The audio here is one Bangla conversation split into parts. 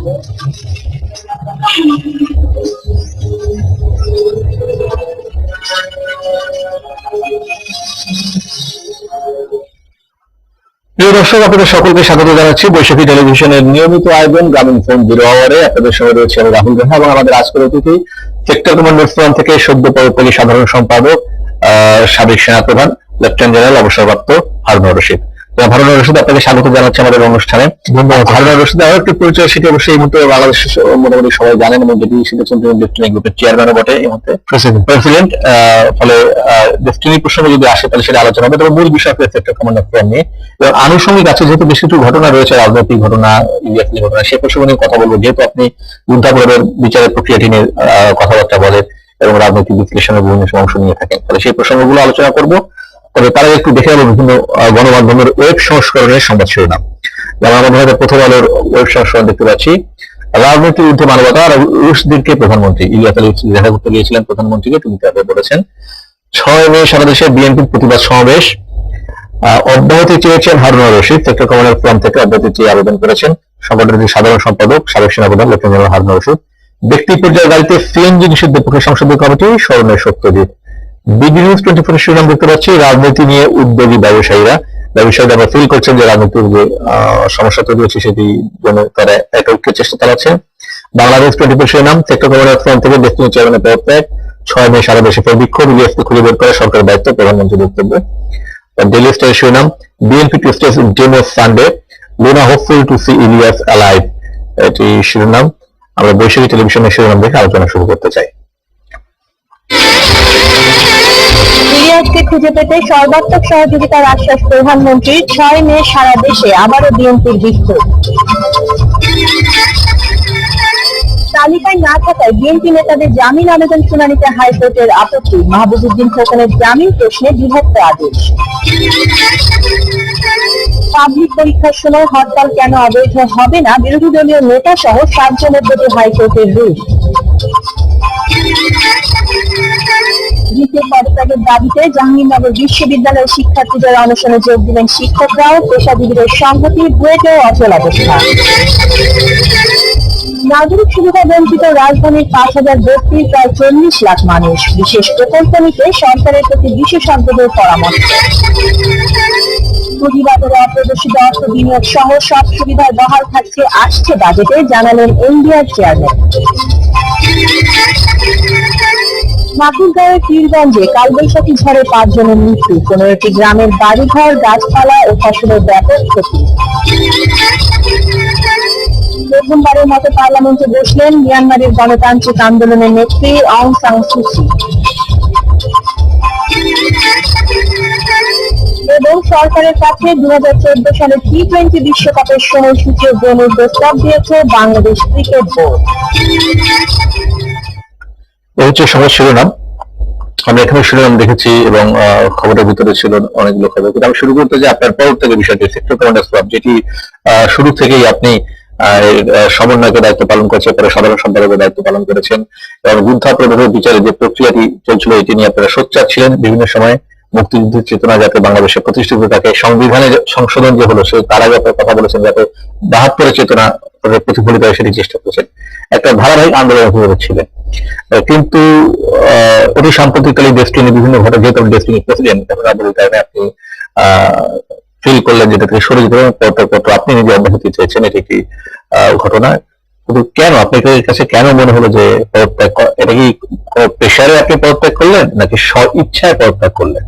প্রিয় দর্শক, আপনাদের সকলকে স্বাগত জানাচ্ছি বৈশাখী টেলিভিশনের নিয়মিত আয়োজন গ্রামীণ ফোন 0 আওয়ারে। আপনাদের সঙ্গে রয়েছে আমি রাহুল রাহা এবং আমাদের আজকের অতিথি সেক্টর কমান্ডার ফ্রন্ট থেকে সদ্য পদত্যাগী সাধারণ সম্পাদক সাবেক সেনাপ্রধান লেফটেন্যান্ট জেনারেল অবসরপ্রাপ্ত হারুন রশিদ। হারুন রশিদ, আপনাকে স্বাগত জানাচ্ছি আমাদের অনুষ্ঠানে। হারুন রশিদ আমার একটু পরিচয়, সেটি অবশ্যই এই মুহূর্তে বাংলাদেশের মোটামুটি সবাই জানেন এবং যেটি ডেস্টিনি গ্রুপের চেয়ারম্যানও বটে, এই মুহূর্তে প্রেসিডেন্ট। ফলে ডেস্টিনি প্রসঙ্গে যদি আসে তাহলে সেটা আলোচনা হবে, তবে মূল বিষয় সেক্টর কমান্ডার ফ্রন্ট নিয়ে এবং আনুষঙ্গিক আছে যেহেতু বেশ কিছু ঘটনা রয়েছে, রাজনৈতিক ঘটনা, ইন্ডিয়ার ঘটনা, সে প্রসঙ্গে নিয়ে কথা বলবো। যেহেতু আপনি গুন্থাপুরের বিচারের প্রক্রিয়াটি নিয়ে কথাবার্তা বলেন এবং রাজনৈতিক বিশ্লেষণের বিভিন্ন অংশ নিয়ে থাকেন, তাহলে সেই প্রসঙ্গগুলো আলোচনা করবো। তবে তারা একটু দেখে নেবো বিভিন্ন গণমাধ্যমের ওয়েব সংস্করণের সংবাদ শিরোনাম। যেমন আমাদের প্রথম আলোর ওয়েব সংস্করণ দেখতে পাচ্ছি, রাজনৈতিক যুদ্ধে মানবতা আর রুশদিনকে প্রধানমন্ত্রী ইলিয়াস আলী দেখা করতে গিয়েছিলেন প্রধানমন্ত্রীকে, তিনি তাদের বলেছেন 6 মে সারা দেশে বিএনপির প্রতিবাদ সমাবেশ অব্যাহতি চেয়েছেন Harun Rashid. Sector commander front থেকে অব্যাহতি চেয়ে আবেদন করেছেন সংগঠনটির সাধারণ সম্পাদক সাবেক সেনাপ্রধান লেফটেন্যান্ট জেনারেল হারুন রশিদ। ব্যক্তি পর্যায়ে গাড়িতে সিএনজি নিষিদ্ধের পক্ষে সংসদীয় কমিটি স্মরণের সত্যজিৎ। বিডি নিউজ 24 শিরোনাম দেখতে পাচ্ছি, রাজনীতি নিয়ে উদ্যোগী ব্যবসায়ীরা আবার ফিল করছেন যে রাজনীতির যে সমস্যা তৈরি হচ্ছে সেটি তারা এক ঐক্যের চেষ্টা চালাচ্ছেন। বাংলাদেশ 24 শিরোনাম, সেক্টর কমান্ডার ফ্রন্ট থেকে ডেস্টিনি চেয়ারম্যানের পদত্যাগ, 6 মে সারা দেশে বিক্ষোভ, ইলিয়াসকে খুঁজে বের করে সরকারের দায়িত্ব, প্রধানমন্ত্রী বক্তব্য। ডেইলি স্টার শিরোনাম, BNP to stage demo Sunday, Luna hopeful to see Ilias alive. এটি শিরোনাম। আমরা বৈশাখী টেলিভিশনের শিরোনাম দেখে আলোচনা শুরু করতে চাই। ইলিয়াসকে খুঁজে পেতে সর্বাত্মক সহযোগিতার আশ্বাস প্রধানমন্ত্রীর, 6 মে সারা দেশে আবারও বিএনপির বিক্ষোভ। তালিকায় না থাকায় বিএনপি নেতাদের জামিন আবেদন শুনানিতে হাইকোর্টের আপত্তি, মাহবুবুদ্দিন খোকনের জামিন প্রশ্নে বিভক্ত আদেশ। পাবলিক পরীক্ষার সময় হরতাল কেন অবৈধ হবে না, বিরোধী দলীয় নেতা সহ 7 জনের প্রতি হাইকোর্টের রুল। দ্বিতীয় পদত্যাগের দাবিতে জাহাঙ্গীরনগর বিশ্ববিদ্যালয়ের শিক্ষার্থীদের অনশনে যোগ দিলেন শিক্ষকরাও, পেশাজীবীদের সংহতি, বুয়েটেও অচল অবস্থা। নাগরিক সুবিধা বঞ্চিত রাজধানীর 5032 প্রায় 40 লাখ মানুষ, বিশেষ প্রকল্প নিতে সরকারের প্রতি বিশেষজ্ঞদের পরামর্শ। পুঁজিবাজারে অপ্রদর্শিত অর্থ বিনিয়োগ সহ সব সুবিধার বহাল থাকছে আসছে বাজেটে, জানালেন এনবিআর চেয়ারম্যান। ঠাকুরগাঁওয়ের পীরগঞ্জে কালবৈশাখী ঝড়ে 5 জনের মৃত্যু, 15টি গ্রামের বাড়িঘর, গাছপালা ও ফসলের ব্যাপক ক্ষতি। প্রথমবারের মতো পার্লামেন্টে বসলেন মিয়ানমারের গণতান্ত্রিক আন্দোলনের নেত্রী অং সান সুচি। এবং সরকারের কাছে 2014 সালের টি20 বিশ্বকাপের সময়সূচি গ্রহণের প্রস্তাব দিয়েছে বাংলাদেশ ক্রিকেট বোর্ড। এই হচ্ছে সবার শিরোনাম। আমি এখানে শিরোনাম দেখেছি এবং খবরের ভিতরে ছিল অনেকগুলো খবর, কিন্তু আমি শুরু করতে যে আপনার পদত্যাগের বিষয়টি, সেক্টর কমান্ডার ফ্রন্ট, যেটি শুরু থেকেই আপনি সমন্বয়কের দায়িত্ব পালন করেছেন, পরে সাধারণ সম্পাদকের দায়িত্ব পালন করেছেন এবং গুন্থাপুরের বিচারে যে প্রক্রিয়াটি চলছিল এটি নিয়ে আপনারা সোচ্চার ছিলেন। বিভিন্ন সময় মুক্তিযুদ্ধের চেতনা যাতে বাংলাদেশে প্রতিষ্ঠিত থাকে, সংবিধানের সংশোধন যে হলো সে তার আগে আপনার কথা বলেছেন যাতে 72-এর চেতনা প্রতিফলিত হয় সেটি চেষ্টা করেছেন, একটা ধারাবাহিক আন্দোলন ছিলেন। কিন্তু অতি সাম্প্রতিককালে ডেস্টিনি বিভিন্ন ঘটনা, যেহেতু ডেস্টিনি প্রেসিডেন্ট কারণে আপনি ফিল করলেন যেটা থেকে সরে যেতে পত্র আপনি নিজে অব্যাহতি চেয়েছেন, এটি একটি ঘটনা। কিন্তু কেন আপনার কাছে কেন মনে হলো যে পদত্যাগ, এটা কি প্রেশারে আপনি পদত্যাগ করলেন নাকি স্ব ইচ্ছায় পদত্যাগ করলেন?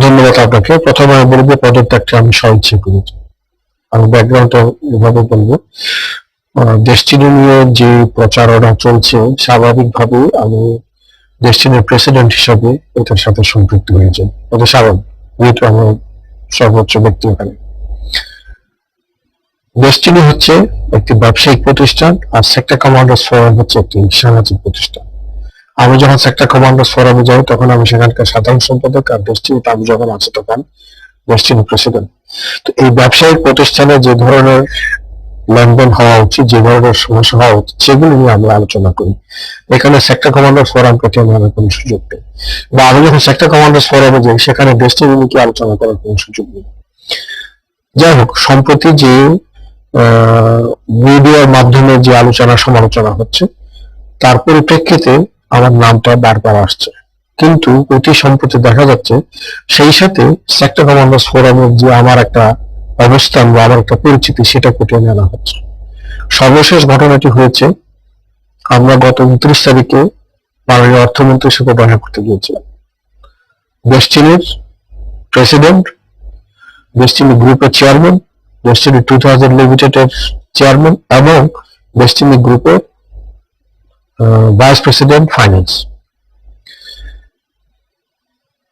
ধন্যবাদ আপনাকে। প্রথমে আমি বলবো পদত্যাগটা আমি স্বইচ্ছে করেছি। আমি ব্যাকগ্রাউন্ডটা এভাবে বলবো, ডেস্টিনি নিয়ে যে প্রচারণা চলছে স্বাভাবিকভাবে আমি ডেস্টিনির প্রেসিডেন্ট হিসাবে এটার সাথে সম্পৃক্ত হয়েছে, এটা স্বাভাবিক, যেহেতু আমার সর্বোচ্চ ব্যক্তি ওখানে। ডেস্টিনি হচ্ছে একটি ব্যবসায়িক প্রতিষ্ঠান আর সেক্টর কমান্ডার্স ফোরাম হচ্ছে একটি সামাজিক প্রতিষ্ঠান। আমি যখন সেক্টর কমান্ডার্স ফোরামে যাই তখন আমি সেখানকার সাধারণ সম্পাদক, আর ডেস্টিনিতে আমি যখন আছি তখন ডেস্টিনি প্রেসিডেন্ট। তো এই ব্যবসায়িক প্রতিষ্ঠানে যে ধরনের লেনদেন হওয়া উচিত, যে ধরনের সমস্যা হওয়া উচিত, সেগুলো নিয়ে আমরা আলোচনা করি। এখানে সেক্টর কমান্ডার্স ফোরাম পেতে আমার কোনো সুযোগ নেই, বা আমি যখন সেক্টর কমান্ডার্স ফোরামে যাই সেখানে ডেস্টিনি নিয়ে আলোচনা করার কোনো সুযোগ নেই। যাই হোক, সম্প্রতি যে মিডিয়ার মাধ্যমে যে আলোচনা সমালোচনা হচ্ছে তার পরিপ্রেক্ষিতে আমার নামটা বারবার আসছে, কিন্তু অতি সম্প্রতি দেখা যাচ্ছে সেই সাথে সেক্টর কমান্ডার্স ফোরামের যে আমার একটা অবস্থান বা আমার একটা পরিচিতি সেটা কুটিয়ে নেওয়া হচ্ছে। সর্বশেষ ঘটনাটি হয়েছে, আমরা গত 29 তারিখে মাননীয় অর্থমন্ত্রীর সাথে দেখা করতে গিয়েছিলাম। ডেস্টিনির প্রেসিডেন্ট, ডেস্টিনি গ্রুপের চেয়ারম্যান, ডেস্টিনি 2000 লিমিটেডের চেয়ারম্যান এবং ডেস্টিনি গ্রুপের ভাইস প্রেসিডেন্ট ফাইন্যান্স,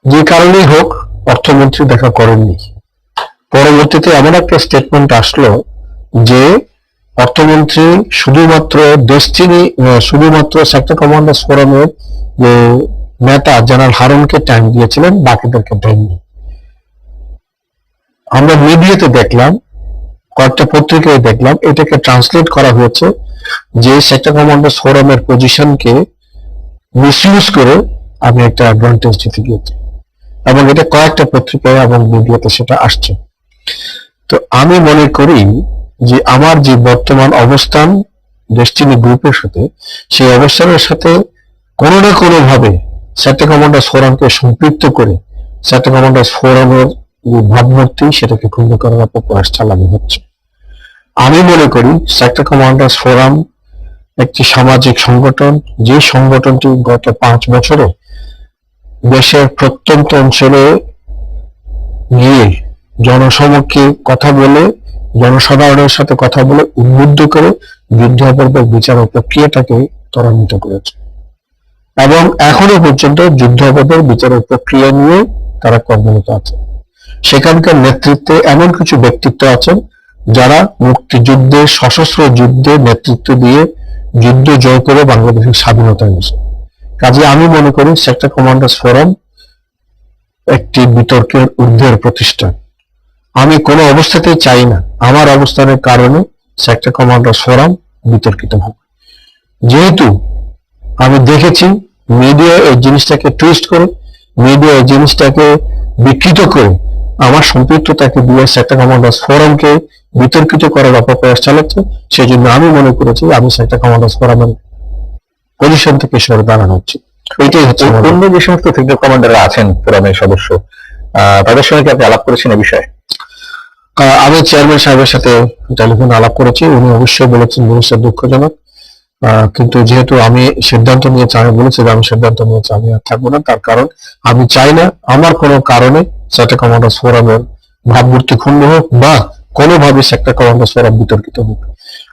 যে কারণেই হোক অর্থমন্ত্রী দেখা করেননি। পরবর্তীতে এমন একটা স্টেটমেন্ট আসলো যে অর্থমন্ত্রী শুধুমাত্র শুধুমাত্র সেক্টর কমান্ডার্স ফোরামের যে নেতা জেনারেল হারুনকে টাইম দিয়েছিলেন, বাকিদেরকে দেননি। আমরা মিডিয়াতে দেখলাম, কয়েকটা পত্রিকায় দেখলাম, এটাকে ট্রান্সলেট করা হয়েছে যে সেক্টর কমান্ডার্স ফোরামের পজিশনকে মিসইউজ করে আমি একটা অ্যাডভান্টেজ দিতে গিয়েছি, এবং এটা কয়েকটা পত্রিকায় এবং মিডিয়াতে সেটা আসছে। তো আমি মনে করি যে আমার যে বর্তমান অবস্থান ডেস্টিনি গ্রুপের সাথে, সেই অবস্থানের সাথে কোনো না কোনো ভাবে সেক্টর কমান্ডার্স ফোরামকে সম্পৃক্ত করে সেক্টর কমান্ডার্স ফোরামের যে ভাবমূর্তি সেটাকে ক্ষুণ্ণ করার প্রয়াস চালানো হচ্ছে। আমি মনে করি সেক্টর কমান্ডার্স ফোরাম একটি সামাজিক সংগঠন, যে সংগঠনটি গত 5 বছরে দেশের প্রত্যন্ত অঞ্চলে গিয়ে জনসমক্ষে কথা বলে, জনসাধারণের সাথে কথা বলে উদ্বুদ্ধ করে যুদ্ধাপরাধের বিচার প্রক্রিয়াটাকে ত্বরান্বিত করেছে, এবং এখনো পর্যন্ত যুদ্ধাপরাধের বিচারের প্রক্রিয়া নিয়ে তারা কর্মরত আছে। সেখানকার নেতৃত্বে এমন কিছু ব্যক্তিত্ব আছেন যারা মুক্তিযুদ্ধে, সশস্ত্র যুদ্ধে নেতৃত্ব দিয়ে যুদ্ধ জয় করে বাংলাদেশের স্বাধীনতা এনেছে। কাজে আমি মনে করি সেক্টর কমান্ডার্স ফোরাম একটি বিতর্কের ঊর্ধ্বের প্রতিষ্ঠান। আমি কোনো অবস্থাতেই চাই না আমার অবস্থানের কারণে সেক্টর কমান্ডার্স ফোরাম বিতর্কিত হবে। যেহেতু আমি দেখেছি মিডিয়া এই জিনিসটাকে টুইস্ট করে, মিডিয়া এই জিনিসটাকে বিকৃত করে আমার সম্পৃক্ততাকে দিয়ে সেক্টর কমান্ডার্স ফোরামকে বিতর্কিত করার অপপ্রয়াস চালাচ্ছে, সেই জন্য আমি মনে করেছি আমি সেক্টর কমান্ডার্স ফোরামের পজিশন থেকে সরে দাঁড়ানো উচিত। এটাই হচ্ছে অন্য যে সমস্ত সেক্টর কমান্ডাররা আছেন ফোরামের সদস্য, তাদের সঙ্গে কি আপনি আলাপ করেছেন এই বিষয়ে? আমি চেয়ারম্যান সাহেবের সাথে টেলিফোন আলাপ করেছি, উনি অবশ্যই বলেছেন জিনিসটা দুঃখজনক, কিন্তু যেহেতু আমি সিদ্ধান্ত নিয়েছি, আমি বলেছি যে আমি সিদ্ধান্ত নিয়েছি আমি আর থাকবো না, তার কারণ আমি চাই না আমার কোনো কারণে সেক্টর কমান্ডার্স ফোরামের ভাবমূর্তি ক্ষুণ্ণ হোক বা কোনোভাবে সেক্টর কমান্ডার্স ফোরাম বিতর্কিত হোক।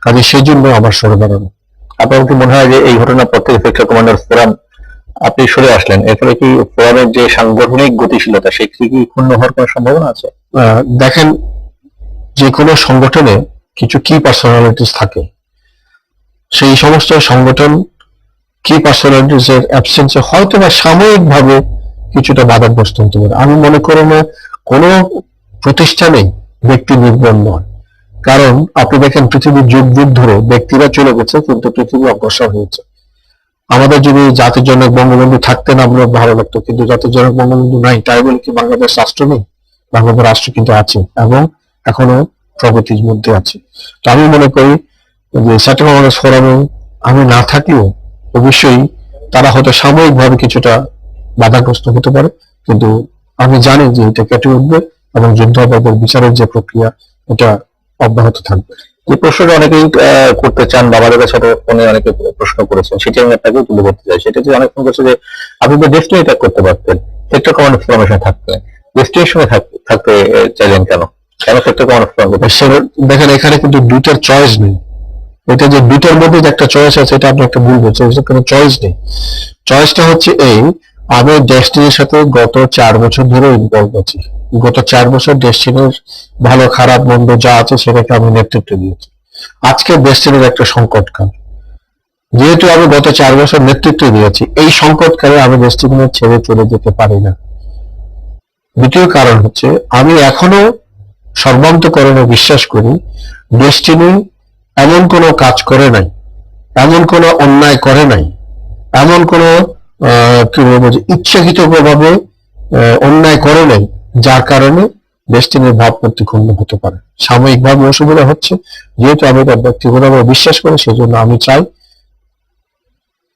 কাজে সেই জন্য আমার সরে দাঁড়ানো। আপনার কি মনে হয় যে এই ঘটনার পর থেকে সেক্টর কমান্ডার্স ফোরাম আপনি সরে আসলেন, এর ফলে কি ফোরামের যে সাংগঠনিক গতিশীলতা সেটি কি ক্ষুণ্ণ হওয়ার কোনো সম্ভাবনা আছে? দেখেন, যে কোনো সংগঠনে কিছু কি পার্সোনালিটিস থাকে, সেই সমস্ত সংগঠন কি পার্সোনালিটিস এর অ্যাবসেন্সে হয়তো বা সাময়িকভাবে কিছুটা বাধাগ্রস্ত হতে পারে। আমি মনে করি না কোনো প্রতিষ্ঠানে ব্যক্তি নির্ভর নয়, কারণ আপনি দেখেন পৃথিবীর যুগ যুগ ধরে ব্যক্তিরা চলে গেছে কিন্তু পৃথিবী অগ্রসর হয়েছে। আমাদের যদি জাতির জনক বঙ্গবন্ধু থাকতেন আমরা ভালো লাগতো, কিন্তু জাতির জনক বঙ্গবন্ধু নাই তাই বলে কি বাংলাদেশ রাষ্ট্র নেই? বাংলাদেশ রাষ্ট্র কিন্তু আছে এবং এখনো প্রগতির মধ্যে আছে। তো আমি মনে করি যে সেক্টর কমান্ডার্স ফোরামে আমি না থাকলেও অবশ্যই তারা হয়তো সাময়িকভাবে কিছুটা বাধাগ্রস্ত হতে পারে, কিন্তু আমি জানি যে এটা কেটে উঠবে এবং যুদ্ধাপরাধের বিচারের যে প্রক্রিয়া এটা অব্যাহত থাকবে। যে প্রশ্নটা অনেকেই করতে চান বা আমাদের কাছে ফোনে অনেকে প্রশ্ন করেছেন, সেটি আমি আপনাকেও তুলে ধরতে চাই। সেটা যে অনেক ফোন করছে যে আপনি তো ডেস্টিনি ত্যাগ করতে পারতেন, সেক্টর কমান্ডার্স ফোরামের সঙ্গে থাকতেন, ডেস্টিনির সঙ্গে থাকতে চাইলেন কেন? কেন সেক্টর কমান্ডার্স ফোরাম? দেখেন, এখানে কিন্তু দুইটার চয়েস নেই। এটা যে দুইটার মধ্যে একটা চয়েস আছে এটা আপনি একটা ভুল বলছেন, কোনো চয়েস নেই। চয়েসটা হচ্ছে এই, আমি ডেস্টিনির সাথে গত 4 বছর ধরে ইনভলভ আছি। গত 4 বছর ডেস্টিনির ভালো খারাপ মন্দ যা আছে সেটাকে আমি নেতৃত্ব দিয়েছি। আজকে ডেস্টিনির একটা সংকটকাল, যেহেতু আমি গত 4 বছর নেতৃত্ব দিয়েছি, এই সংকটকালে আমি ডেস্টিনি ছেড়ে চলে যেতে পারি না। দ্বিতীয় কারণ হচ্ছে আমি এখনো সর্বান্তকরণে বিশ্বাস করি ডেস্টিনি এমন কোনো কাজ করে নাই, এমন কোনো অন্যায় করে নাই, এমন কোনো কি বলবো যে ইচ্ছাকৃত ভাবে অন্যায় করে নাই যার কারণে ডেস্টিনির ভাবমূর্তি ক্ষুণ্ণ হতে পারে। সাময়িকভাবে অসুবিধা হচ্ছে, যেহেতু আমি তার ব্যক্তিগতভাবে বিশ্বাস করি, সেই জন্য আমি চাই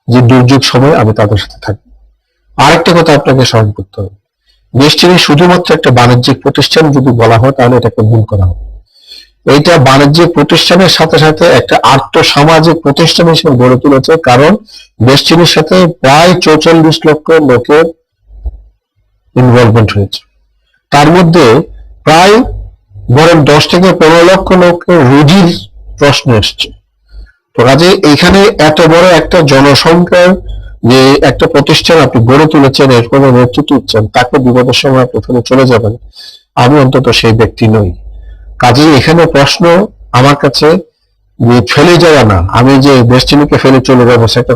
যে দুর্যোগ সময় আমি তাদের সাথে থাকি। আরেকটা কথা আপনাকে স্মরণ করতে হবে, ডেস্টিনি শুধুমাত্র একটা বাণিজ্যিক প্রতিষ্ঠান যদি বলা হয় তাহলে এটাকে ভুল করা হবে। এইটা বাণিজ্যিক প্রতিষ্ঠানের সাথে সাথে একটা আর্থসামাজিক প্রতিষ্ঠান হিসেবে গড়ে তুলেছে, কারণ ডেস্টিনির সাথে প্রায় 44 লক্ষ লোকের ইনভলভমেন্ট হয়েছে। তার মধ্যে প্রায় বরং 10 থেকে 15 লক্ষ লোকের রুজির প্রশ্ন এসছে। তো কাজে এখানে এত বড় একটা জনসংখ্যার যে একটা প্রতিষ্ঠান আপনি গড়ে তুলেছেন, এরপর নেতৃত্ব দিচ্ছেন, তাকে বিপদের সময় আপনি ফেলে চলে যাবেন, আমি অন্তত সেই ব্যক্তি নই। কাজেই এখানে প্রশ্ন আমার কাছে যে ফেলে যাওয়া না, আমি যে ডেস্টিনিকে ফেলে চলে যাবো সেটা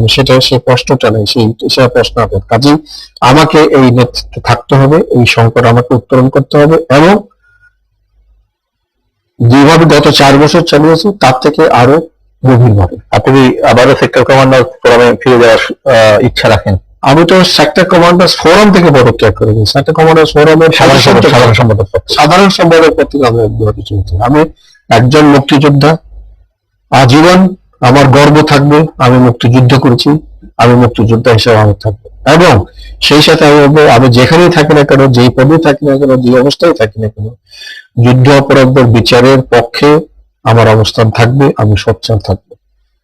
আমি সেটা সেই প্রশ্নটা নেই, সেই প্রশ্ন আপনার। কাজেই আমাকে এই নেতৃত্বে থাকতে হবে, এই সংকট আমাকে উত্তরণ করতে হবে, এবং যেভাবে গত 4 বছর চালিয়েছে তার থেকে আরো গভীরভাবে। আপনি আবারও সেক্টর কমান্ডার ফোরামে ফিরে যাওয়ার ইচ্ছা রাখেন? আমি তো সেক্টর কমান্ডার্স ফোরাম থেকে পদত্যাগ করিনি, সেক্টর কমান্ডার্স ফোরামের সাধারণ সম্পাদক পদ থেকে আমি একজন মুক্তিযোদ্ধা। আজীবন আমার গর্ব থাকবে, আমি মুক্তিযুদ্ধ করেছি, আমি মুক্তিযোদ্ধা হিসেবে আমার থাকবে, এবং সেই সাথে আমি বলবো, আমি যেখানেই থাকি না কেন, যেই পদে থাকি না কেন, যে অবস্থায় থাকি না কেন, যুদ্ধ অপরাধীদের বিচারের পক্ষে আমার অবস্থান থাকবে, আমি সোচ্চার থাকবো।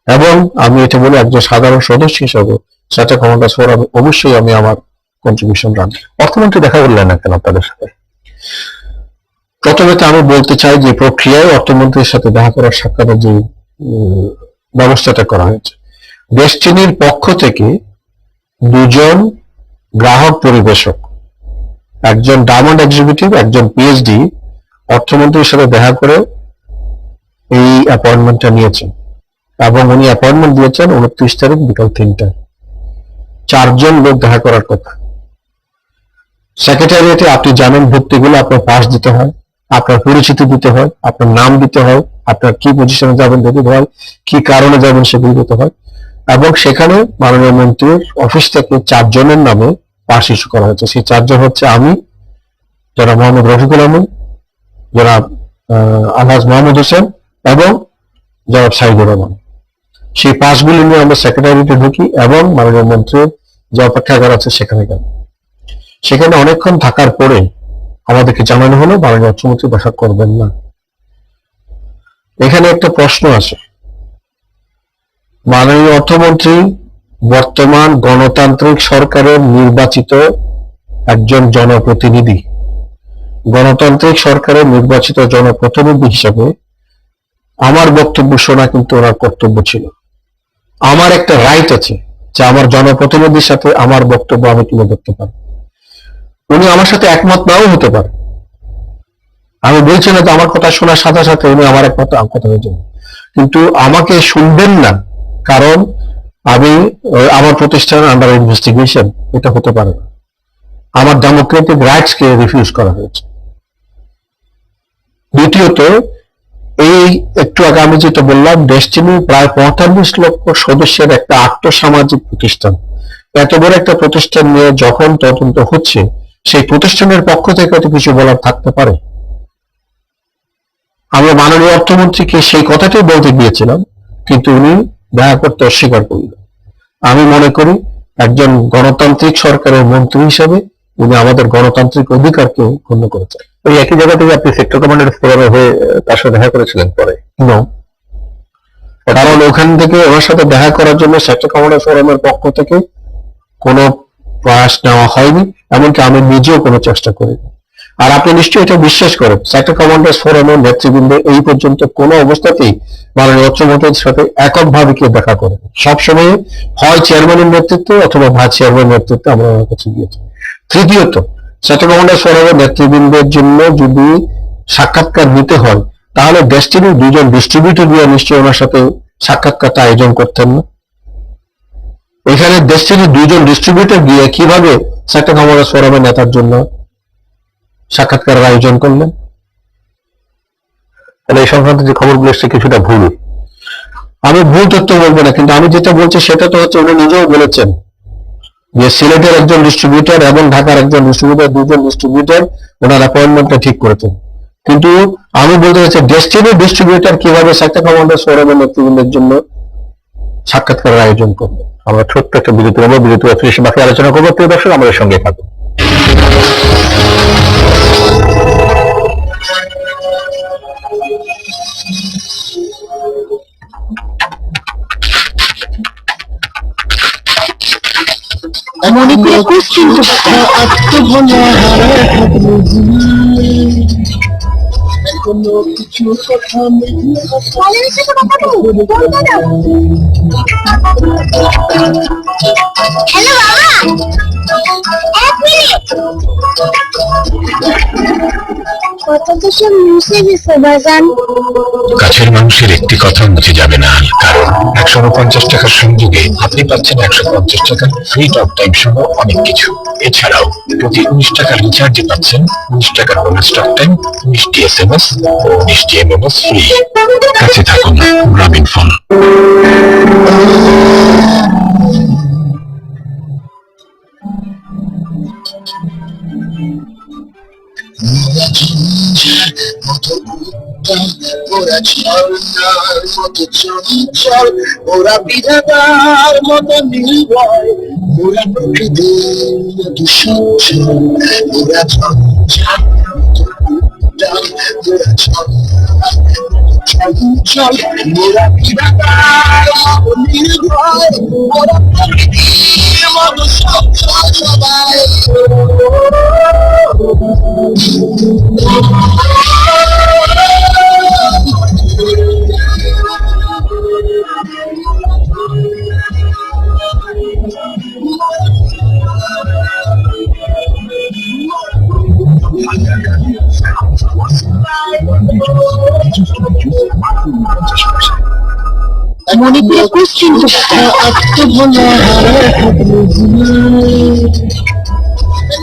এবং আমি এটা বলি, একজন সাধারণ সদস্য হিসাবে সেক্টর কমান্ডার্স ফোরামে অবশ্যই আমি আমার কন্ট্রিবিউশন রাখবো। অর্থমন্ত্রী দেখা করলেন না কেন আপনাদের সাথে? প্রথমে তো আমি বলতে চাই যে প্রক্রিয়ায় অর্থমন্ত্রীর সাথে দেখা করার সাক্ষাতের যে ব্যবস্থাটা করা হয়েছে, ডেস্টিনির পক্ষ থেকে 2 জন গ্রাহক পরিবেশক, একজন ডায়মন্ড এক্সিকিউটিভ, একজন পিএইচডি, অর্থমন্ত্রীর সাথে দেখা করে এই অ্যাপয়েন্টমেন্টটা নিয়েছেন, এবং উনি অ্যাপয়েন্টমেন্ট দিয়েছেন 29 তারিখ বিকাল 3টায়। 4 জন লোক দেখা করার কথা। সেক্রেটারিয়েটে আপনি জানেন ভর্তিগুলো আপনার পাস দিতে হয়, আপনার পরিচিতি দিতে হয়, আপনার নাম দিতে হয়, আপনার কি পজিশনে যাবেন দিতে হয়, কি কারণে যাবেন সেগুলো দিতে হয়, এবং সেখানে মাননীয় মন্ত্রীর অফিস থেকে 4 জনের নামে পাস ইস্যু করা হয়েছে। সেই 4 জন হচ্ছে আমি, জনাব মোহাম্মদ রফিকুল আমিন, জনাব আলহাজ মোহাম্মদ হোসেন, এবং জনাব সাইদুর রহমান। সেই পাসগুলি নিয়ে আমরা সেক্রেটারিয়েটে ঢুকি এবং মাননীয় মন্ত্রীর যে অপেক্ষাগার আছে সেখানে গেল। সেখানে অনেকক্ষণ থাকার পরে আমাদেরকে জানানো হলো মাননীয় অর্থমন্ত্রী দেখা করবেন না। এখানে একটা প্রশ্ন আছে, মাননীয় অর্থমন্ত্রী বর্তমান গণতান্ত্রিক সরকারের নির্বাচিত একজন জনপ্রতিনিধি। গণতান্ত্রিক সরকারের নির্বাচিত জনপ্রতিনিধি হিসেবে আমার বক্তব্য শোনা কিন্তু ওনার কর্তব্য ছিল। আমার একটা রাইট আছে যে আমার জনপ্রতিনিধির সাথে আমার বক্তব্য আমি তুলে ধরতে পারি। উনি আমার সাথে একমত নাও হতে পারে, আমি বলছি না যে আমার কথা শোনার সাথে সাথে উনি আমার একমত কথা হয়ে যাবে, কিন্তু আমাকে শুনবেন না কারণ আমি আমার প্রতিষ্ঠান আন্ডার ইনভেস্টিগেশন, এটা হতে পারে না। আমার ডেমোক্রেটিক রাইটস কে রিফিউজ করা হয়েছে। দ্বিতীয়ত, এই একটু আগে আমি যেটা বললাম, ডেস্টিনি প্রায় 45 লক্ষ সদস্যের একটা আর্থসামাজিক প্রতিষ্ঠান। এত বড় একটা প্রতিষ্ঠান নিয়ে যখন তদন্ত হচ্ছে, সেই প্রতিষ্ঠানের পক্ষ থেকে তো কিছু বলার থাকতে পারে। আমরা মাননীয় অর্থমন্ত্রীকে সেই কথাটাই বলতে গিয়েছিলাম, কিন্তু উনি দেখা করতে অস্বীকার করলেন। আমি মনে করি একজন গণতান্ত্রিক সরকারের মন্ত্রী হিসেবে উনি আমাদের গণতান্ত্রিক অধিকারকে ক্ষুণ্ণ করেছেন। ওই একই জায়গা থেকে আপনি সেক্টর কমান্ডার ফোরামে হয়ে তার সাথে দেখা করেছিলেন পরে? কারণ ওখান থেকে ওনার সাথে দেখা করার জন্য সেক্টর কমান্ডার ফোরামের পক্ষ থেকে কোনো প্রয়াস নেওয়া হয়নি, এমনকি আমি নিজেও কোনো চেষ্টা করিনি। আর আপনি নিশ্চয়ই এটা বিশ্বাস করেন, সেক্টর কমান্ডার্স ফোরামের নেতৃবৃন্দ এই পর্যন্ত কোনো অবস্থাতেই মাননীয় অর্থমন্ত্রীর সাথে এককভাবে কেউ দেখা করেন। সবসময় হয় চেয়ারম্যানের নেতৃত্বে অথবা ভাইস চেয়ারম্যানের নেতৃত্বে আমরা ওনার কাছে গিয়েছি। তৃতীয়ত, সেক্টর কমান্ডার্স ফোরামের নেতৃবৃন্দের জন্য যদি সাক্ষাৎকার নিতে হয় তাহলে ডেস্টিনির 2 জন ডিস্ট্রিবিউটর দিয়ে নিশ্চয়ই ওনার সাথে সাক্ষাৎকারটা আয়োজন করতেন না। এখানে ডেস্টিনির 2 জন ডিস্ট্রিবিউটর গিয়ে কিভাবে সেক্টর কমান্ডার্স ফোরামের নেতার জন্য সাক্ষাৎকারের আয়োজন করলেন? তাহলে এই সংক্রান্ত যে খবরগুলো এসছে কিছুটা ভুল। আমি ভুল তথ্য বলবো না, কিন্তু আমি যেটা বলছি সেটা তো হচ্ছে উনি নিজেও বলেছেন যে সিলেটের একজন ডিস্ট্রিবিউটর এবং ঢাকার একজন ডিস্ট্রিবিউটর, দুজন ডিস্ট্রিবিউটর ওনার অ্যাপয়েন্টমেন্টটা ঠিক করেছেন। কিন্তু আমি বলতে চাচ্ছি ডেস্টিনি ডিস্ট্রিবিউটর কিভাবে সেক্টর কমান্ডার ফোরামের নেতৃবৃন্দের জন্য সাক্ষাৎকারের আয়োজন করবে। আমরা ছোট্ট একটা বিরতি নেব, বিরতি ফিরে এসে বাকি আলোচনা করবো। প্রিয় দর্শক, আমাদের সঙ্গে থাকুন। মণিপুরে কুশ্চিন্ত কত তো সব মুছে গেছে বাজান। কাছের মানুষের একটি কথা মুছে যাবে না, কারণ 149 টাকার সংযোগে আপনি পাচ্ছেন 150 টাকার ফ্রি টক টাইম সহ অনেক কিছু। এছাড়াও প্রতি 19 টাকার রিচার্জে পাচ্ছেন 19 টাকার বোনাস টক টাইম, 19টি SMS ও 19টি MMS ফ্রি। কাছে থাকুন, গ্রামীণ ফোন। ওরা ঝর্ণার মতো চঞ্চল, ওরা বিধাতার মতো নির্ভয়, ওরা প্রকৃতির মতো সঞ্চল, ওরা ঝঞ্ঝার মতো উত্তাল, ওরা ঝর্ণার মতো চঞ্চল, ওরা বিধাতার মতো নির্ভয়, ওরা প্রকৃতির মতো সঞ্চল সবাই। মণিপুরে কুশ্চিন্ত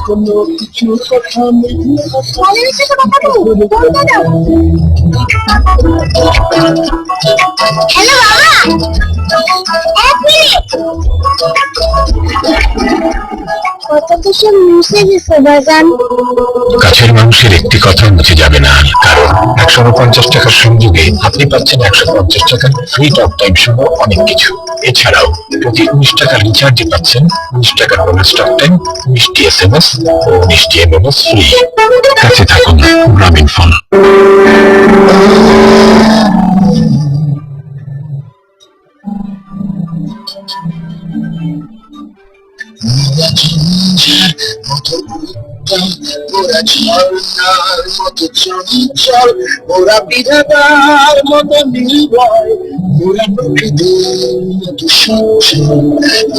কোনো কিছু কথা নেই। কত তো সব মুছে গেছে বাজান। কাছের মানুষের একটি কথা মুছে যাবে না, কারণ 149 টাকার সংযোগে আপনি পাচ্ছেন 150 টাকার ফ্রি টক টাইম সহ অনেক কিছু। এছাড়াও প্রতি 19 টাকার রিচার্জে পাচ্ছেন 19 টাকার বোনাস টক টাইম, 19টি SMS ও 19টি MMS ফ্রি। কাছে থাকুন, গ্রামীণ ফোন। ওরা ঝর্ণার মতো চঞ্চল, ওরা বিধাতার মতো নির্ভয়, ওরা প্রকৃতির মতো সঞ্চল,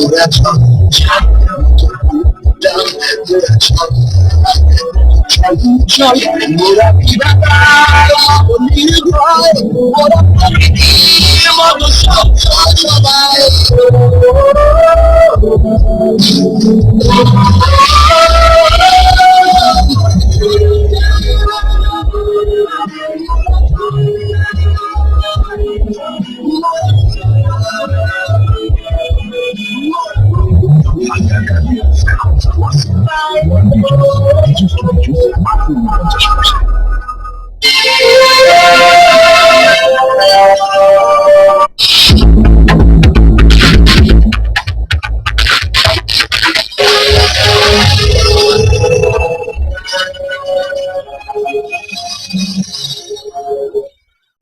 ওরা ঝঞ্ঝার মতো উত্তাল, ওরা ঝর্ণার মতো চঞ্চল, ওরা বিধাতার মতো নির্ভয়, ওরা প্রকৃতির মতো সঞ্চল সবাই।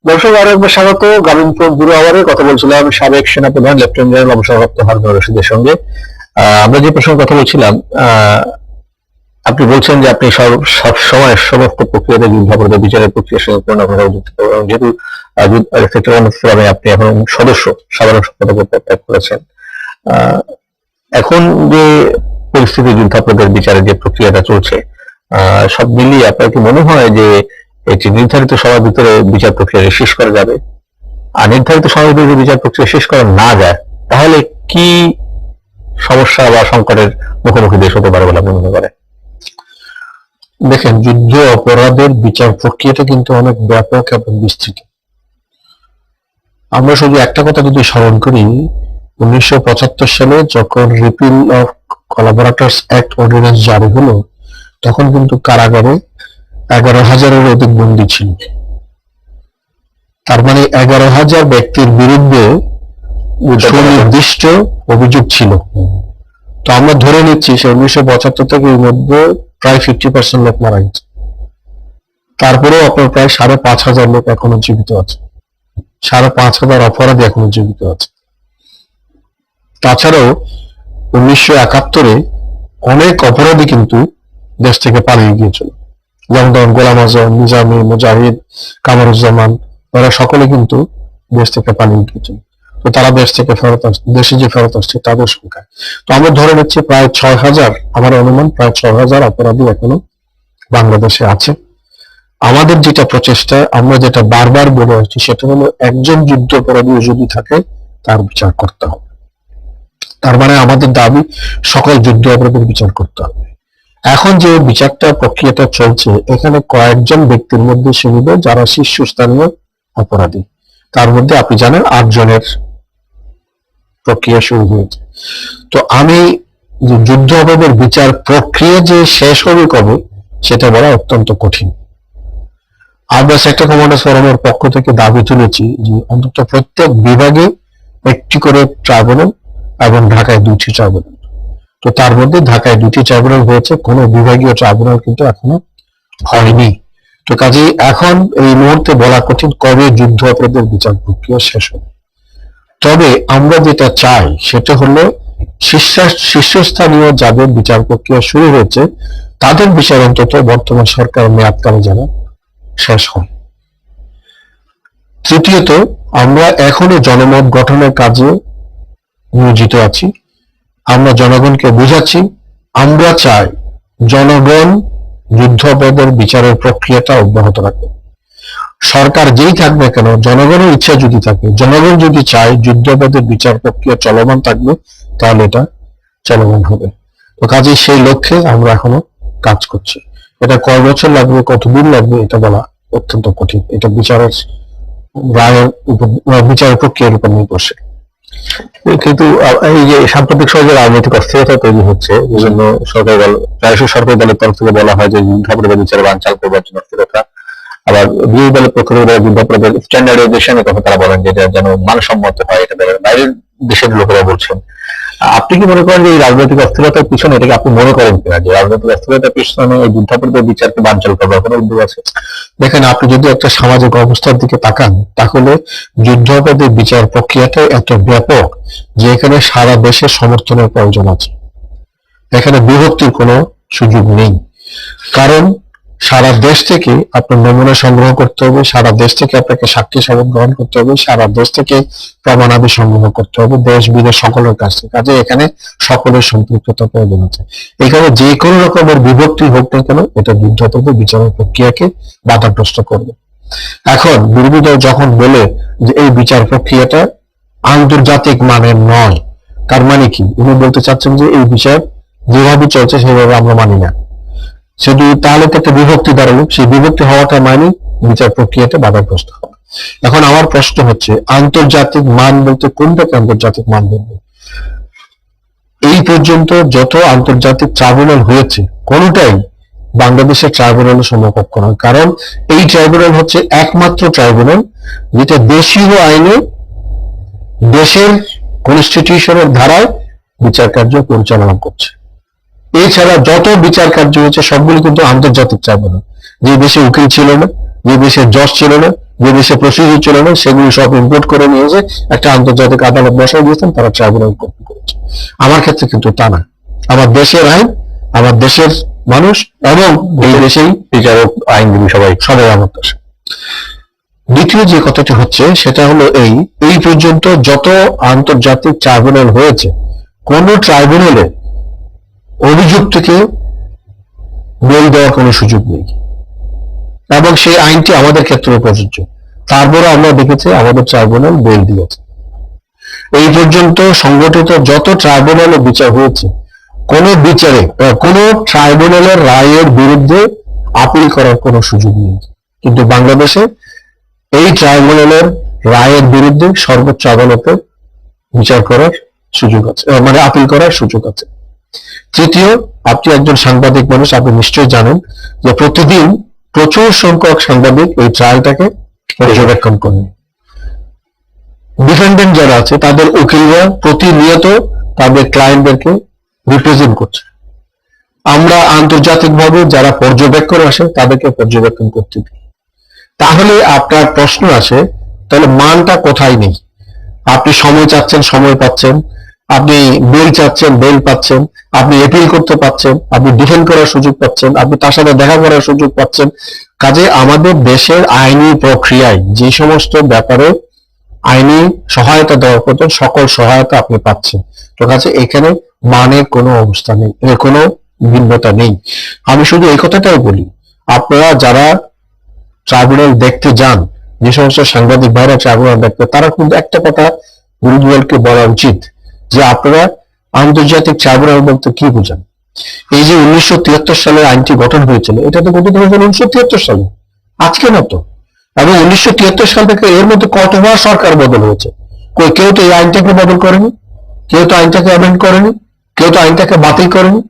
দর্শক, আরো একবার স্বাগত গ্রামীণ ফোন ব্যুরো আওয়ারে। কথা বলছিলাম সাবেক সেনাপ্রধান লেফটেন্যান্ট জেনারেল অবসরপ্রাপ্ত হারুন রশিদের সঙ্গে। আমরা যে প্রসঙ্গে কথা বলছিলাম, আপনি বলছেন যে আপনি সব সময় সমস্ত প্রক্রিয়াতে যুদ্ধাপরাধের বিচারের প্রক্রিয়ার সঙ্গে পূর্ণভাবে যুক্ত, যেহেতু সেক্টর ফোরামে আপনি এখন সদস্য, সাধারণ সম্পাদক ত্যাগ করেছেন। এখন যে পরিস্থিতি, যুদ্ধাপরাধের বিচারের যে প্রক্রিয়াটা চলছে, সব মিলিয়ে আপনার কি মনে হয় যে এটি নির্ধারিত সময়ের ভিতরে বিচার প্রক্রিয়া শেষ করা যাবে? আর নির্ধারিত সময়ের ভিতরে বিচার প্রক্রিয়া শেষ করা না যায়, তাহলে কি সমস্যা বা সংকটের মুখোমুখি দেশ হতে পারে বলে আপনি মনে করেন? দেখেন, যুদ্ধ অপরাধের বিচার প্রক্রিয়াটা কিন্তু অনেক ব্যাপক এবং বিস্তৃত। আমরা শুধু একটা কথা যদি স্মরণ করি, 1975 সালে যখন রিপিল অফ কোলাবোরেটরস অ্যাক্ট অর্ডিন্যান্স জারি হলো, তখন কিন্তু কারাগারে 11,000-এর অধিক বন্দী ছিল। তার মানে 11,000 ব্যক্তির বিরুদ্ধে সুনির্দিষ্ট অভিযোগ ছিল। তো আমরা ধরে নিচ্ছি সে 1975 থেকে এর মধ্যে প্রায় 50% লোক মারা গেছে। তারপরেও আপনার প্রায় 5,500 লোক এখনো জীবিত আছে, 5,500 অপরাধী এখনো জীবিত আছে। তাছাড়াও 1971-এ অনেক অপরাধী কিন্তু দেশ থেকে পালিয়ে গিয়েছিল, যেমন ধরুন গোলাম আজম, নিজামী, মুজাহিদ, কামরুজ্জামান, এরা সকলে কিন্তু দেশ থেকে পালিয়ে গিয়েছিল। তো তারা দেশে যে ফেরত আসছে তাদের সংখ্যা, তো আমরা ধরে নিচ্ছি প্রায় 6,000, আমার অনুমান প্রায় 6,000 অপরাধী এখনো বাংলাদেশে আছে। আমাদের যেটা প্রচেষ্টা, আমরা যেটা বারবার বলে আসছি, সেটা হলো একজন যুদ্ধ অপরাধী যদি থাকে তার বিচার করতে হবে। তার মানে আমাদের দাবি সকল যুদ্ধ অপরাধীর বিচার করতে হবে। এখন যে বিচারটা প্রক্রিয়াটা চলছে, এখানে কয়েকজন ব্যক্তির মধ্যে সীমিত যারা শীর্ষস্থানীয় অপরাধী। তার মধ্যে আপনি জানেন 8 জনের প্রক্রিয়া শুরু হয়েছে। তো আমি যে যুদ্ধ অপরাধের বিচার প্রক্রিয়া যে শেষ হবে কবে সেটা বলা অত্যন্ত কঠিন। আমরা সেক্টর কমান্ডার্স ফোরামের পক্ষ থেকে দাবি তুলেছি যে অন্তত প্রত্যেক বিভাগে একটি করে ট্রাইব্যুনাল এবং ঢাকায় 2টি ট্রাইব্যুনাল। তো তার মধ্যে ঢাকায় 2টি ট্রাইব্যুনাল হয়েছে, কোনো বিভাগীয় ট্রাইব্যুনাল কিন্তু এখনো হয়নি। তো কাজেই এখন এই মুহূর্তে বলা কঠিন কবে যুদ্ধ অপরাধের বিচার প্রক্রিয়া শেষ হবে। তবে আমরা যেটা চাই সেটা হলো শীর্ষস্থানীয় যাদের বিচার প্রক্রিয়া শুরু হয়েছে তাদের বিচার অন্তত বর্তমান সরকার মেয়াদকালে যেন শেষ হয়। তৃতীয়ত, আমরা এখনো জনমত গঠনের কাজে নিয়োজিত আছি। আমরা জনগণকে বুঝাচ্ছি, আমরা চাই জনগণ যুদ্ধ অপরাধের বিচারের প্রক্রিয়াটা অব্যাহত রাখবে। সরকার যেই থাকবে কেন, জনগণের ইচ্ছা যদি থাকে, জনগণ যদি চায় যুদ্ধ অপরাধের বিচার প্রক্রিয়া চলমান থাকবে, তাহলে এটা চলমান হবে। তো কাজে সেই লক্ষ্যে আমরা এখনো কাজ করছি। এটা কয় বছর লাগবে, কতদিন লাগবে এটা বলা অত্যন্ত কঠিন। এটা বিচারের রায়ের উপর, বিচারের প্রক্রিয়ার উপর নির্ভরশীল। কিন্তু এই যে সাম্প্রতিক সময়ে যে রাজনৈতিক অস্থিরতা তৈরি হচ্ছে, বিভিন্ন সরকারি দল, প্রায়শই সরকারি দলের তরফ থেকে বলা হয় যে যুদ্ধাপরাধের বিচারে বানচাল করবার জন্য অস্থিরতা, আবার বিরোধী দলের পক্ষ থেকে যুদ্ধাপরাধের স্ট্যান্ডার্ডাইজেশনের কথা তারা বলেন, যেটা যেন মানসম্মত হয়, এটা বাইরের দেশের লোকেরা বলছেন। আপনি কি মনে করেন যে এই রাজনৈতিক অস্থিরতার পিছনে, এটাকে আপনি মনে করেন কিনা যে রাজনৈতিক অস্থিরতার পিছনে এই যুদ্ধাপরাধের বিচারকে বানচাল করবার কোনো উদ্যোগ আছে? দেখেন, আপনি যদি একটা সামাজিক অবস্থার দিকে তাকান, তাহলে যুদ্ধ অপরাধের বিচার প্রক্রিয়াটা এত ব্যাপক যে এখানে সারা দেশের সমর্থনের প্রয়োজন আছে। এখানে বিভক্তির কোনো সুযোগ নেই, কারণ সারা দেশ থেকে আপনার নমুনা সংগ্রহ করতে হবে, সারা দেশ থেকে আপনাকে সাক্ষী শপথ গ্রহণ করতে হবে, সারা দেশ থেকে প্রমাণাদি সংগ্রহ করতে হবে, দেশ বিদেশ সকলের কাছ থেকে। কাজে এখানে সকলের সম্পৃক্ততা প্রয়োজন আছে। এখানে যে কোনো রকমের বিভক্তি হোক না কেন, এটা যুদ্ধ অপরাধের বিচারের প্রক্রিয়াকে বাধাগ্রস্ত করবে। এখন বিরোধী দল যখন বলে যে এই বিচার প্রক্রিয়াটা আন্তর্জাতিক মানের নয়, তার মানে কি? উনি বলতে চাচ্ছেন যে এই বিচার যেভাবে চলছে সেভাবে আমরা মানি না। শুধু তাহলে তো একটা বিভক্তি দাঁড়ালো, সেই বিভক্তি হওয়াটা মানে বিচার প্রক্রিয়াটা বাধাগ্রস্ত হওয়া। এখন আমার প্রশ্ন হচ্ছে, আন্তর্জাতিক মান বলতে কোনটাকে আন্তর্জাতিক মান বলবো? এই পর্যন্ত যত আন্তর্জাতিক ট্রাইব্যুনাল হয়েছে কোনটাই বাংলাদেশের ট্রাইব্যুনালের সমকক্ষ নয়। কারণ এই ট্রাইব্যুনাল হচ্ছে একমাত্র ট্রাইব্যুনাল যেটা দেশীয় আইনে, দেশের কনস্টিটিউশনের ধারায় বিচার কার্য পরিচালনা করছে। এছাড়া যত বিচার কার্য হয়েছে সবগুলি কিন্তু আন্তর্জাতিক ট্রাইব্যুনাল। যে দেশে উকিল ছিল না, যে দেশে জজ ছিল না, যে দেশে প্রসিডিউর ছিল না, সেগুলি সব ইম্পোর্ট করে নিয়ে এসে একটা আন্তর্জাতিক আদালত বসাই দিয়েছেন, তারা ট্রাইব্যুনাল গঠন করেছে। আমার ক্ষেত্রে কিন্তু তা না। আমার দেশের আইন, আমার দেশের মানুষ এবং এই দেশেই বিচারক, আইনজীবী সবাই আমার দেশে। দ্বিতীয় যে কথাটি হচ্ছে সেটা হলো এই পর্যন্ত যত আন্তর্জাতিক ট্রাইব্যুনাল হয়েছে, কোন ট্রাইব্যুনালে অভিযুক্তকে বেল দেওয়ার কোনো সুযোগ নেই, এবং সেই আইনটি আমাদের ক্ষেত্রে প্রযোজ্য। তারপরে আমরা দেখেছি আমাদের ট্রাইব্যুনাল বেল দিয়েছে। এই পর্যন্ত সংগঠিত যত ট্রাইব্যুনালে বিচার হয়েছে, কোন বিচারে কোন ট্রাইব্যুনালের রায়ের বিরুদ্ধে আপিল করার কোনো সুযোগ নেই। কিন্তু বাংলাদেশে এই ট্রাইব্যুনালের রায়ের বিরুদ্ধে সর্বোচ্চ আদালতে বিচার করার সুযোগ আছে, মানে আপিল করার সুযোগ আছে। তৃতীয়, আপনি একজন সাংবাদিক মানুষ, আপনি নিশ্চয়ই জানেন যে প্রতিদিন প্রচুর সংখ্যক সাংবাদিক এই ট্রায়ালটাকে পর্যবেক্ষণ করেন। ডিফেন্ডেন্ট যারা আছে তাদের উকিলরা প্রতিনিয়ত তাদের ক্লায়েন্টদেরকে রিপ্রেজেন্ট করছে। আমরা আন্তর্জাতিকভাবে যারা পর্যবেক্ষণ আসে তাদেরকে পর্যবেক্ষণ করতে দিই। তাহলে আপনার প্রশ্ন আসে, তাহলে মানটা কোথায় নেই? আপনি সময় চাচ্ছেন, সময় পাচ্ছেন, আপনি বেল চাচ্ছেন, বেল পাচ্ছেন, আপনি এপিল করতে পাচ্ছেন, আপনি ডিফেন্ড করার সুযোগ পাচ্ছেন, আপনি তার সাথে দেখা করার সুযোগ পাচ্ছেন। কাজে আমাদের দেশের আইনি প্রক্রিয়ায় যে সমস্ত ব্যাপারে আইনি সহায়তা দেওয়ার প্রয়োজন সকল সহায়তা আপনি পাচ্ছেন। তো কাছে এখানে মানের কোনো অবস্থা নেই, এর কোনো ভিন্নতা নেই। আমি শুধু এই কথাটাই বলি, আপনারা যারা ট্রাইব্যুনাল দেখতে যান, যে সমস্ত সাংবাদিক ভাইরা ট্রাইব্যুনাল দেখতে, তারা কিন্তু একটা কথা গুরুজনকে বলা উচিত যে আপনারা আন্তর্জাতিক ট্রাইব্যুনাল বলতে কি বোঝেন। এই যে 1973 সালে আইনটি গঠন হয়েছিল, এটা তো গঠিত হয়েছিল 1973 সালে, আজকে না তো। এবং 1973 সাল থেকে এর মধ্যে কতবার সরকার বদল হয়েছে। কেউ তো এই আইনটাকে বদল করেনি, কেউ তো আইনটাকে অ্যামেন্ড করেনি, কেউ তো আইনটাকে বাতিল করেনি।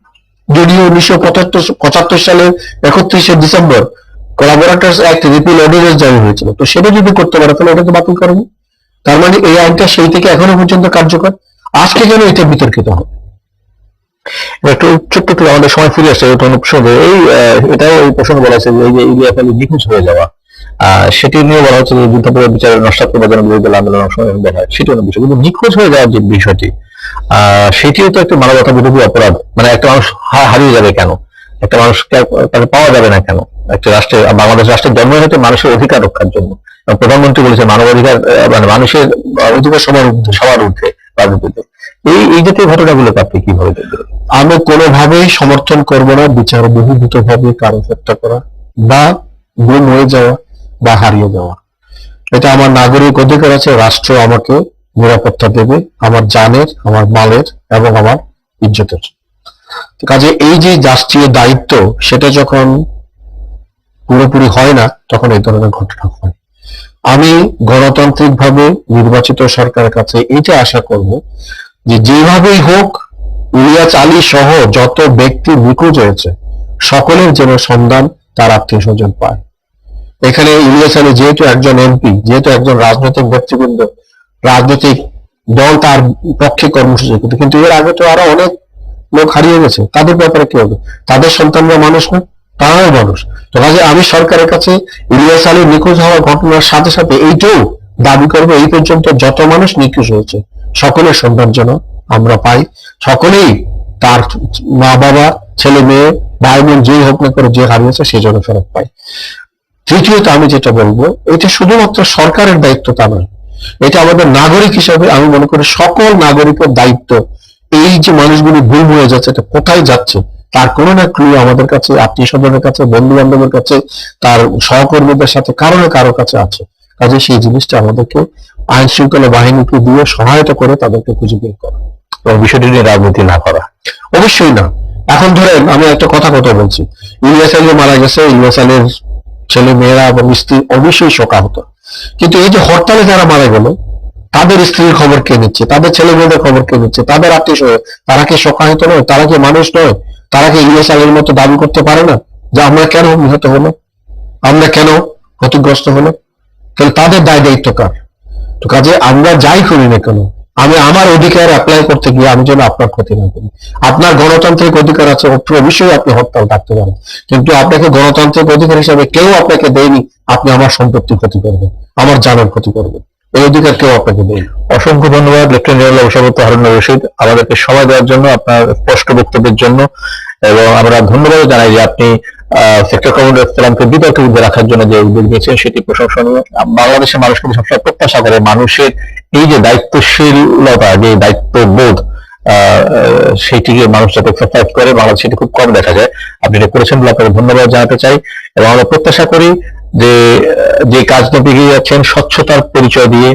যদিও 1975 সালের 31শে ডিসেম্বর কোলাবোরেটরস অ্যাক্ট রিপিল অর্ডিন্যান্স জারি হয়েছিল, তো সেটা যদি করতে পারে তাহলে এটাকে বাতিল করেনি। তার মানে এই আইনটা সেই থেকে এখনো পর্যন্ত কার্যকর। আজকে কেন এটা বিতর্কিত হবে? একটু ছোট্ট একটু আমাদের সময় ফিরে আসছে প্রসঙ্গে, এটাও এই প্রসঙ্গে বলা হচ্ছে যে এই যে ইলিয়াস আলী নিখোঁজ হয়ে যাওয়া, সেটি নিয়ে বলা হচ্ছে যে যুদ্ধাপরাধ বিচারের নস্বাত জন্য বিরোধী দল আন্দোলন অংশ বলা হয়, সেটি অন্য বিষয়। কিন্তু নিখোঁজ হয়ে যাওয়ার যে বিষয়টি, সেটিও তো একটা মানবতা বিরোধী অপরাধ। মানে একটা মানুষ হারিয়ে যাবে কেন? একটা মানুষকে তাকে পাওয়া যাবে না কেন? একটা রাষ্ট্রে, বাংলাদেশ রাষ্ট্রের জন্ম হয়েছে মানুষের অধিকার রক্ষার জন্য। প্রধানমন্ত্রী বলেছে মানবাধিকার, মানে মানুষের অধিকার সবার ঊর্ধ্বে রাজনীতিতে। এই জাতীয় ঘটনাগুলোকে আপনি কিভাবে দেখবেন? আমি কোনোভাবেই সমর্থন করব না বিচার বহির্ভূত ভাবে কারো হত্যা করা বা গুম হয়ে যাওয়া বা হারিয়ে যাওয়া। এটা আমার নাগরিক অধিকার আছে, রাষ্ট্র আমাকে নিরাপত্তা দেবে আমার জানের, আমার মালের এবং আমার ইজ্জতের। কাজে এই যে রাষ্ট্রীয় দায়িত্ব, সেটা যখন পুরোপুরি হয় না তখন এই ধরনের ঘটনা হয়। আমি গণতান্ত্রিক ভাবে নির্বাচিত সরকারের কাছে এইটা আশা করব যে যেভাবেই হোক ইলিয়াস আলী সহ যত ব্যক্তি নিখোঁজ হয়েছে সকলের যেন সন্ধান তার আত্মীয় স্বজন পায়। এখানে ইলিয়াস আলী যেহেতু একজন এমপি, যেহেতু একজন রাজনৈতিক ব্যক্তিবৃন্দ, রাজনৈতিক দল তার পক্ষে কর্মসূচি করতে, কিন্তু এর আগে তো আরো অনেক লোক হারিয়ে গেছে, তাদের ব্যাপারে কি হবে? তাদের সন্তানরা মানুষ না, তারাও মানুষ। তো কাজে আমি সরকারের কাছে ইলিয়াস আলী নিখোঁজ হওয়ার ঘটনার সাথে সাথে এইটাও দাবি করবো, এই পর্যন্ত যত মানুষ নিখোঁজ হয়েছে সকলের সন্তান যেন আমরা পাই, সকলেই তার মা বাবা, ছেলে মেয়ে, ভাই বোন যেই হোক না করে যে হারিয়েছে সে যেন ফেরত পায়। তৃতীয়ত আমি যেটা বলবো, এটা শুধুমাত্র সরকারের দায়িত্ব তা নয়, এটা আমাদের নাগরিক হিসাবে আমি মনে করি সকল নাগরিকের দায়িত্ব। এই যে মানুষগুলি গুম হয়ে যাচ্ছে, এটা কোথায় যাচ্ছে তার কোনো না ক্লু আমাদের কাছে, আত্মীয় স্বজনের কাছে, বন্ধু বান্ধবের কাছে, তার সহকর্মীদের সাথে কারো না কারো কাছে আছে। কাজে সেই জিনিসটা আমাদেরকে আইন শৃঙ্খলা বাহিনীকে দিয়ে সহায়তা করে তাদেরকে খুঁজে বের করা এবং বিষয়টি নিয়ে রাজনীতি না করা। অবশ্যই না। এখন ধরেন আমি একটা কথা বলছি, ইলিয়াস আলী মারা গেছে, ইলিয়াস আলীর ছেলে মেয়েরা এবং স্ত্রী অবশ্যই শোকাহত, কিন্তু এই যে হরতালে যারা মারা গেল তাদের স্ত্রীর খবর কে নিচ্ছে, তাদের ছেলে মেয়েদের খবর কে নিচ্ছে, তাদের আত্মীয় স্বজন, তারা কি শোকাহত নয়? তারা কি মানুষ নয়? তারা কি ইলিয়াস আলীর মতো দাবি করতে পারে না যে আমরা কেন নিহত হলো, আমরা কেন ক্ষতিগ্রস্ত হলো? তাহলে তাদের দায় দায়িত্ব কার? তো কাজে আমরা যাই করি না কেন, আমি আমার অধিকার অ্যাপ্লাই করতে গিয়ে আমি যেন আপনার ক্ষতি না করি। আপনার গণতান্ত্রিক অধিকার আছে, অবশ্যই আপনি হরতাল ডাকতে পারেন, কিন্তু আপনাকে গণতান্ত্রিক অধিকার হিসাবে কেউ আপনাকে দেয়নি আপনি আমার সম্পত্তির ক্ষতি করবেন, আমার জানের ক্ষতি করবেন, এই অধিকার কেউ আপনাকে দেয়নি। অসংখ্য ধন্যবাদ লেফটেন্যান্ট জেনারেল অবসরপ্রাপ্ত হারুন রশিদ, আমাদেরকে সময় দেওয়ার জন্য, আপনার স্পষ্ট বক্তব্যের জন্য। এবং আমরা ধন্যবাদ জানাই যে আপনি সেক্টর কমান্ডার ইসলামকে বিতর্কের মধ্যে রাখার জন্য যে উদ্যোগ নিয়েছেন সেটি প্রশংসনীয়। বাংলাদেশের মানুষ কিন্তু সবসময় প্রত্যাশা করে মানুষের এই যে দায়িত্বশীলতা, যে দায়িত্ববোধ, সেইটিকে মানুষ যাতে এক্সারসাইজ করে, বাংলাদেশ সেটি খুব কম দেখা যায়। আপনি এটা করেছেন বলে আপনাকে ধন্যবাদ জানাতে চাই। এবং আমরা প্রত্যাশা করি যে কাজ নিয়ে এগিয়ে যাচ্ছেন স্বচ্ছতার পরিচয় দিয়ে,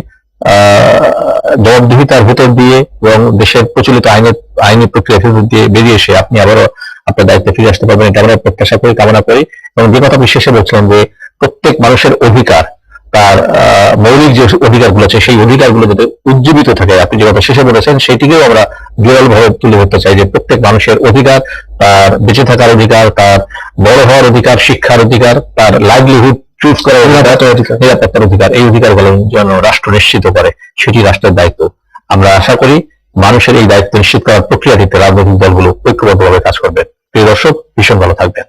জবাবদিহিতার ভেতর দিয়ে এবং দেশের প্রচলিত আইনি প্রক্রিয়া দিয়ে বেরিয়ে এসে আপনি আবারও আপনার দায়িত্বে ফিরে আসতে পারবেন, এটা আমরা প্রত্যাশা করি, কামনা করি। এবং যে কথা আপনি শেষে বলছিলেন যে প্রত্যেক মানুষের অধিকার, তার মৌলিক যে অধিকারগুলো আছে সেই অধিকারগুলো যাতে উজ্জীবিত থাকে, আপনি যে কথা শেষে বলেছেন সেটিকেও আমরা বিরলভাবে তুলে ধরতে চাই যে প্রত্যেক মানুষের অধিকার, তার বেঁচে থাকার অধিকার, তার বড় হওয়ার অধিকার, শিক্ষার অধিকার, তার লাইভলিহুড চুজ করার অধিকার, নিরাপত্তার অধিকার, এই অধিকারগুলো যেন রাষ্ট্র নিশ্চিত করে, সেটি রাষ্ট্রের দায়িত্ব। আমরা আশা করি মানুষের এই দায়িত্ব নিশ্চিত করার প্রক্রিয়াটিতে রাজনৈতিক দলগুলো ঐক্যবদ্ধভাবে কাজ করবে। প্রিয় দর্শক, ভীষণ ভালো থাকবেন।